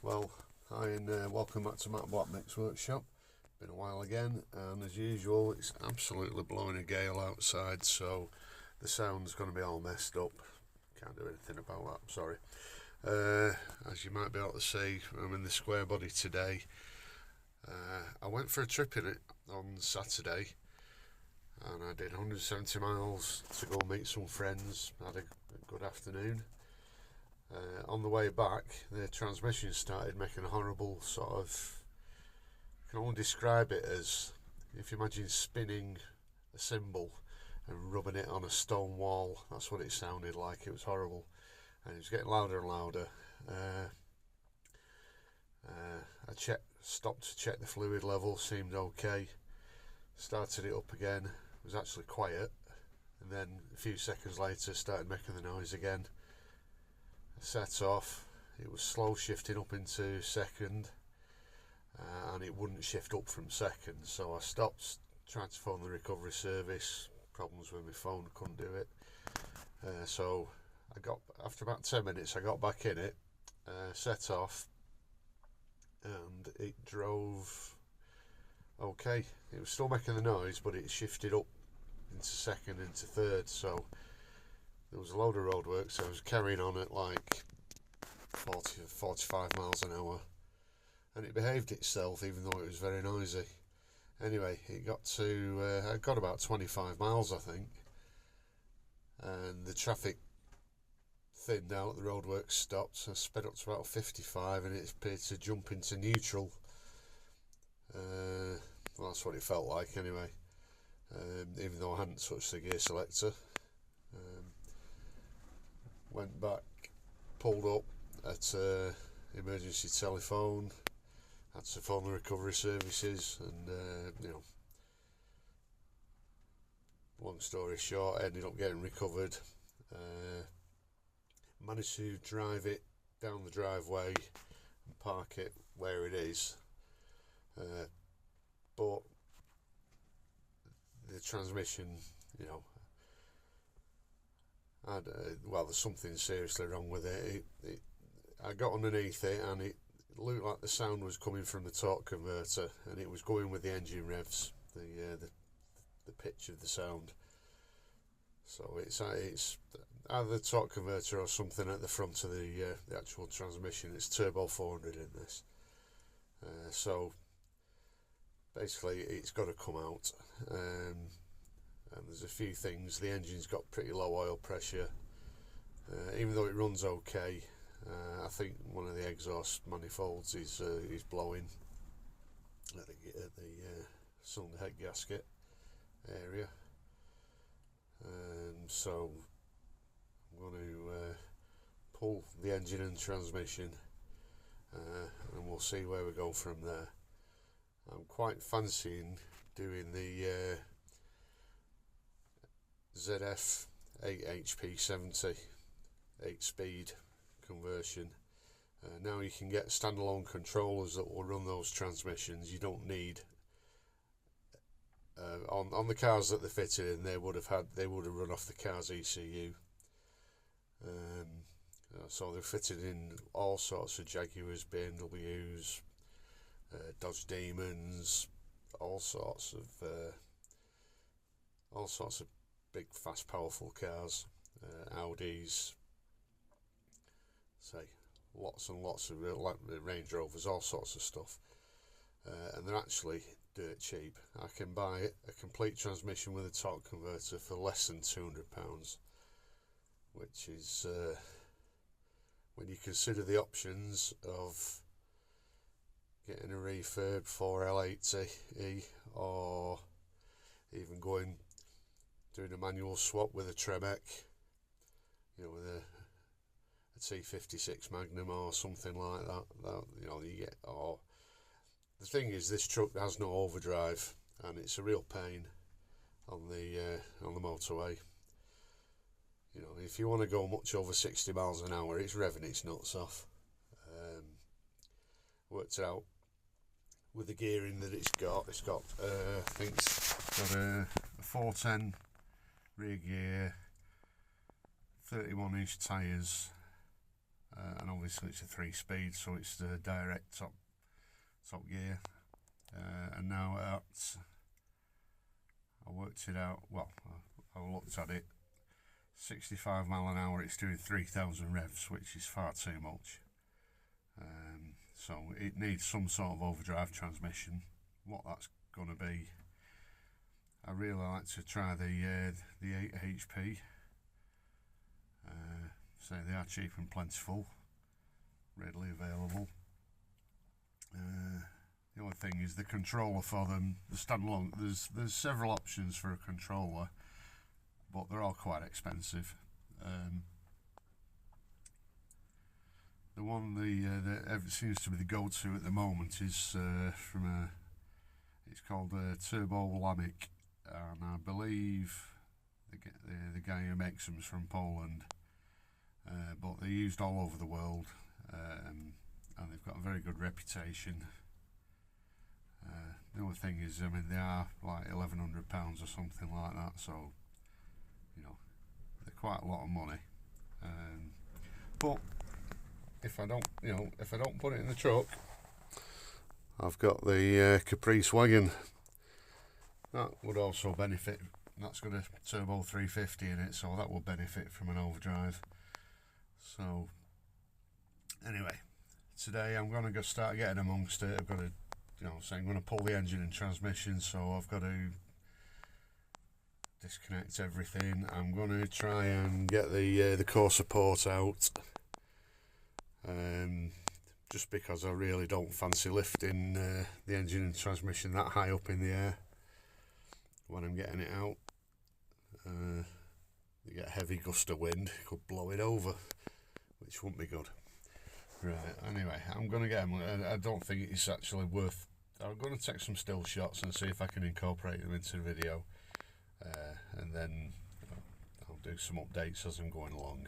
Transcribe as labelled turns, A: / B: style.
A: Well, hi and welcome back to Matt Blacknick's workshop. Been a while again, and as usual it's absolutely blowing a gale outside, so the sound's going to be all messed up. Can't do anything about that, I'm sorry. As you might be able to see, I'm in the Squarebody today. I went for a trip in it on Saturday, and I did 170 miles to go meet some friends. Had a good afternoon. On the way back, the transmission started making a horrible sort of, I can only describe it as if you imagine spinning a cymbal and rubbing it on a stone wall. That's what it sounded like. It was horrible, and it was getting louder and louder. I stopped to check the fluid level, seemed okay. Started it up again, it was actually quiet, and then a few seconds later started making the noise again. Set off, it was slow shifting up into second, and it wouldn't shift up from second, so I stopped, tried to phone the recovery service. Problems with my phone, couldn't do it. So after about 10 minutes I got back in it, set off, and it drove okay. It was still making the noise, but it shifted up into second, into third, so there was a load of roadworks, so I was carrying on at like 40 45 miles an hour, and it behaved itself even though it was very noisy. Anyway, it got to I got about 25 miles I think, and the traffic thinned out, the roadworks stopped, so I sped up to about 55 and it appeared to jump into neutral. Well, that's what it felt like anyway, even though I hadn't touched the gear selector. Went back, pulled up at emergency telephone, had to phone the recovery services, and long story short, ended up getting recovered. Managed to drive it down the driveway and park it where it is, but the transmission, there's something seriously wrong with it. I got underneath it, and it looked like the sound was coming from the torque converter, and it was going with the engine revs, the pitch of the sound. So it's either the torque converter or something at the front of the actual transmission. It's turbo 400 in this, so basically it's got to come out. And there's a few things. The engine's got pretty low oil pressure, even though it runs okay. I think one of the exhaust manifolds is blowing at the cylinder head gasket area, so I'm going to pull the engine and transmission, and we'll see where we go from there. I'm quite fancying doing the ZF 8 HP 70 8-speed conversion. Now you can get standalone controllers that will run those transmissions. You don't need on the cars that they're fitted in, they would have run off the car's ECU. So they're fitted in all sorts of Jaguars, BMWs, Dodge Demons, all sorts of big, fast, powerful cars, Audis, say lots and lots of Range Rovers, all sorts of stuff, and they're actually dirt cheap. I can buy a complete transmission with a torque converter for less than £200, which is, when you consider the options of getting a refurb 4L80E, or even doing a manual swap with a Tremec, with a T56 Magnum or something like that. You get. Or the thing is, this truck has no overdrive, and it's a real pain on the motorway. If you want to go much over 60 miles an hour, it's revving its nuts off. Worked out with the gearing that it's got. I think it's got a 410 rear gear, 31-inch tyres, and obviously it's a 3-speed, so it's the direct top gear. And now I worked it out, well, I looked at it, 65 mile an hour, it's doing 3,000 revs, which is far too much. So it needs some sort of overdrive transmission. What that's going to be, I really like to try the 8 HP. So they are cheap and plentiful, readily available. The only thing is the controller for them, the standalone. There's several options for a controller, but they're all quite expensive. The one that seems to be the go-to at the moment is it's called Turbo Lamic, and I believe the guy who makes them is from Poland, but they're used all over the world, and they've got a very good reputation. The only thing is, I mean, they are like £1,100 or something like that, so you know they're quite a lot of money. But if I don't put it in the truck, I've got the Caprice wagon. That would also benefit. That's got a turbo 350 in it, so that will benefit from an overdrive. So anyway, today I'm going to go start getting amongst it. I've got to, so I'm going to pull the engine and transmission, so I've got to disconnect everything. I'm going to try and get the core support out, just because I really don't fancy lifting the engine and transmission that high up in the air when I'm getting it out. You get a heavy gust of wind, it could blow it over, which wouldn't be good. Right, anyway, I'm going to get them. I don't think it's actually worth. I'm going to take some still shots and see if I can incorporate them into the video, and then I'll do some updates as I'm going along.